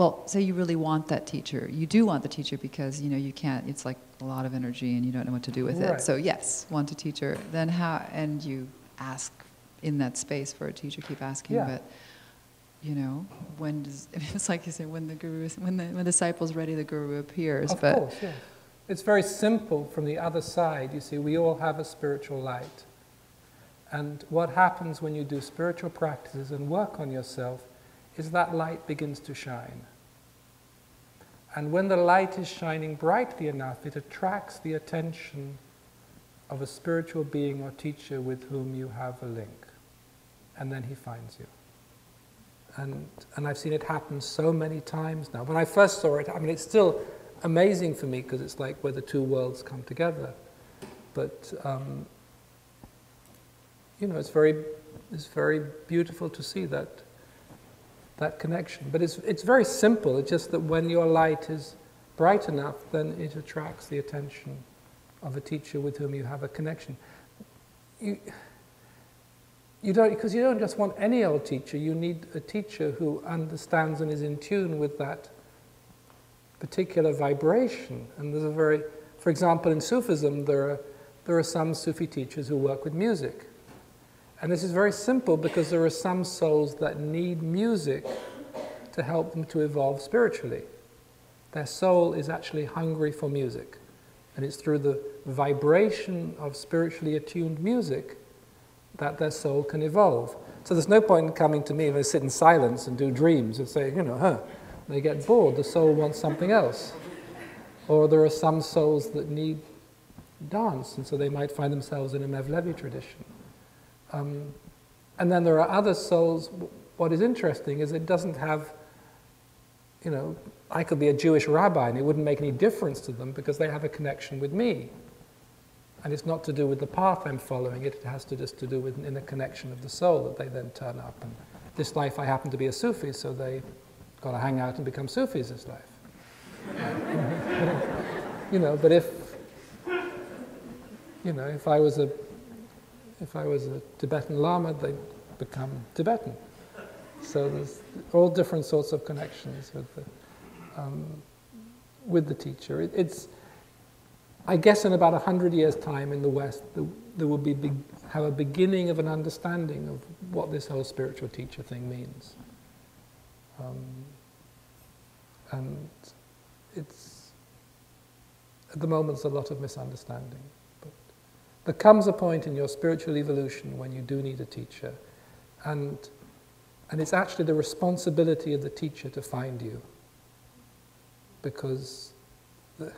well, say you really want that teacher. You do want the teacher because, you can't, it's like a lot of energy and you don't know what to do with it. So yes, want a teacher. Then how, and you ask in that space for a teacher, keep asking, but, when does, it's like you say, when the disciple's ready, the guru appears. Of course, yes. It's very simple from the other side. You see, we all have a spiritual light. And what happens when you do spiritual practices and work on yourself is that light begins to shine. And when the light is shining brightly enough, it attracts the attention of a spiritual being or teacher with whom you have a link. And then he finds you. And I've seen it happen so many times now. When I first saw it, it's still amazing for me because it's like where the two worlds come together. But, it's very beautiful to see that connection. But it's very simple. It's just that when your light is bright enough, then it attracts the attention of a teacher with whom you have a connection. Because you don't just want any old teacher. You need a teacher who understands and is in tune with that particular vibration. And there's for example, in Sufism, there are some Sufi teachers who work with music. And this is very simple because there are some souls that need music to help them to evolve spiritually. Their soul is actually hungry for music. And it's through the vibration of spiritually attuned music that their soul can evolve. So there's no point in coming to me if I sit in silence and do dreams and say, they get bored, the soul wants something else. Or there are some souls that need dance, and so they might find themselves in a Mevlevi tradition. And then there are other souls. What is interesting is it doesn't have, I could be a Jewish rabbi and it wouldn't make any difference to them because they have a connection with me. And it's not to do with the path I'm following, it has to just to do with in a connection of the soul that they then turn up. And this life I happen to be a Sufi, so they got to hang out and become Sufis this life. But if I was a Tibetan Lama, they'd become Tibetan. So there's all different sorts of connections with the teacher. I guess in about 100 years' time in the West, there will have a beginning of an understanding of what this whole spiritual teacher thing means. And it's, at the moment, there's a lot of misunderstanding. But there comes a point in your spiritual evolution when you do need a teacher, and it's actually the responsibility of the teacher to find you, because it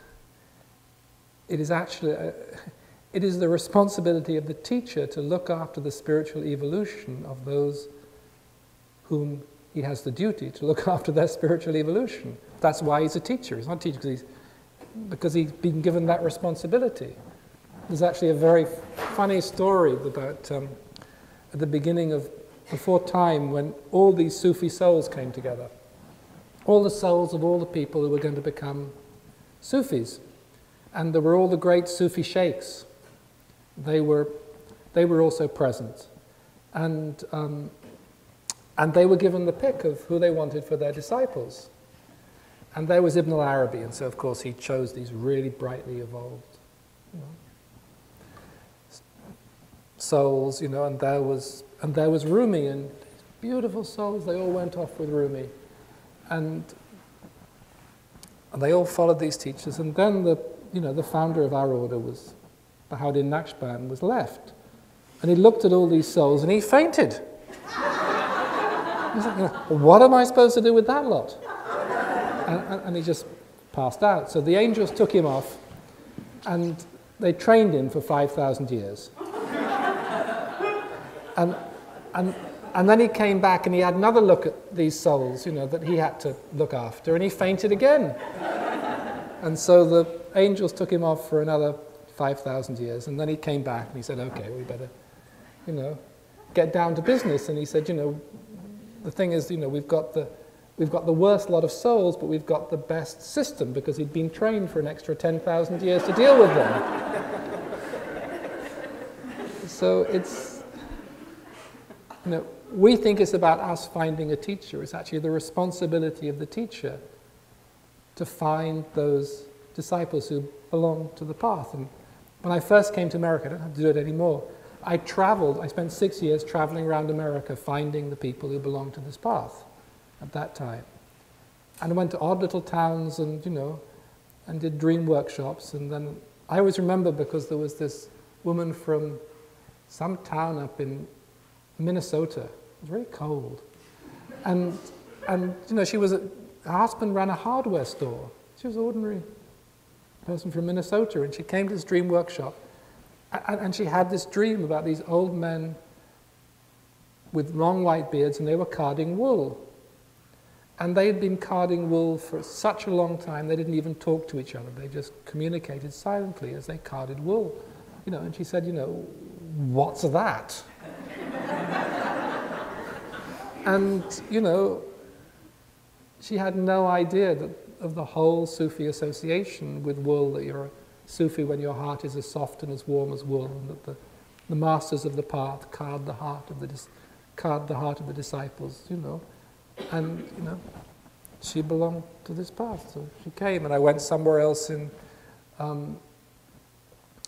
is the responsibility of the teacher to look after the spiritual evolution of those whom he has the duty to look after their spiritual evolution. That's why he's a teacher. He's not a teacher because he's been given that responsibility. There's actually a very funny story about at the beginning of, before time, when all these Sufi souls came together. All the souls of all the people who were going to become Sufis. And there were all the great Sufi sheikhs. They were also present. And they were given the pick of who they wanted for their disciples. And there was Ibn al-Arabi, and so of course he chose these really brightly evolved souls, and there was Rumi, and beautiful souls, they all went off with Rumi. And they all followed these teachers, and then the founder of our order was Bahauddin Naqshband was left. And he looked at all these souls and he fainted. He's like, what am I supposed to do with that lot? And he just passed out. So the angels took him off and they trained him for 5,000 years. And then he came back and he had another look at these souls, that he had to look after, and he fainted again. And so the angels took him off for another 5,000 years, and then he came back and he said, okay, we better, get down to business. And he said, the thing is, we've got the worst lot of souls, but we've got the best system, because he'd been trained for an extra 10,000 years to deal with them. So it's, we think it's about us finding a teacher. It's actually the responsibility of the teacher to find those disciples who belong to the path. And when I first came to America, I don't have to do it anymore, I spent 6 years traveling around America finding the people who belong to this path at that time. And I went to odd little towns and, and did dream workshops. And then I always remember, because there was this woman from some town up in Minnesota. It was very cold. And her husband ran a hardware store. She was an ordinary person from Minnesota, and she came to this dream workshop, and she had this dream about these old men with long white beards, and they were carding wool. And they had been carding wool for such a long time, they didn't even talk to each other. They just communicated silently as they carded wool. And she said, what's that? And, she had no idea of the whole Sufi association with wool, that you're a Sufi when your heart is as soft and as warm as wool, and that the masters of the path card the heart of the disciples, And, she belonged to this path, so she came. And I went somewhere else in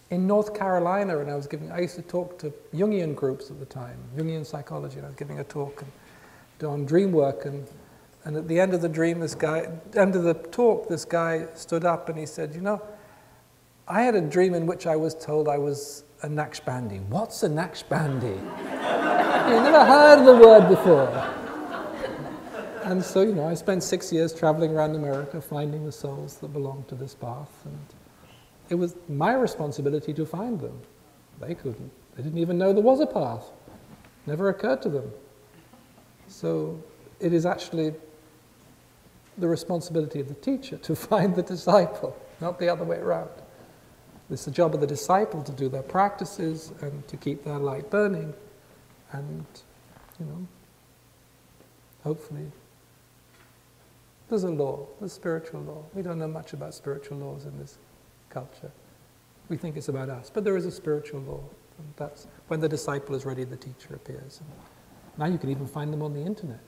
North Carolina, and I used to talk to Jungian groups at the time, Jungian psychology, and I was giving a talk on dream work, and at the end of the talk, this guy stood up and he said, I had a dream in which I was told I was a Naqshbandi. What's a Naqshbandi? You never heard of the word before. And so, I spent 6 years traveling around America finding the souls that belonged to this path, and it was my responsibility to find them. They couldn't. They didn't even know there was a path. Never occurred to them. So it is actually the responsibility of the teacher to find the disciple, not the other way around. It's the job of the disciple to do their practices and to keep their light burning, and, hopefully there's a law, a spiritual law. We don't know much about spiritual laws in this culture. We think it's about us, but there is a spiritual law, and that's when the disciple is ready, the teacher appears. And now you can even find them on the internet.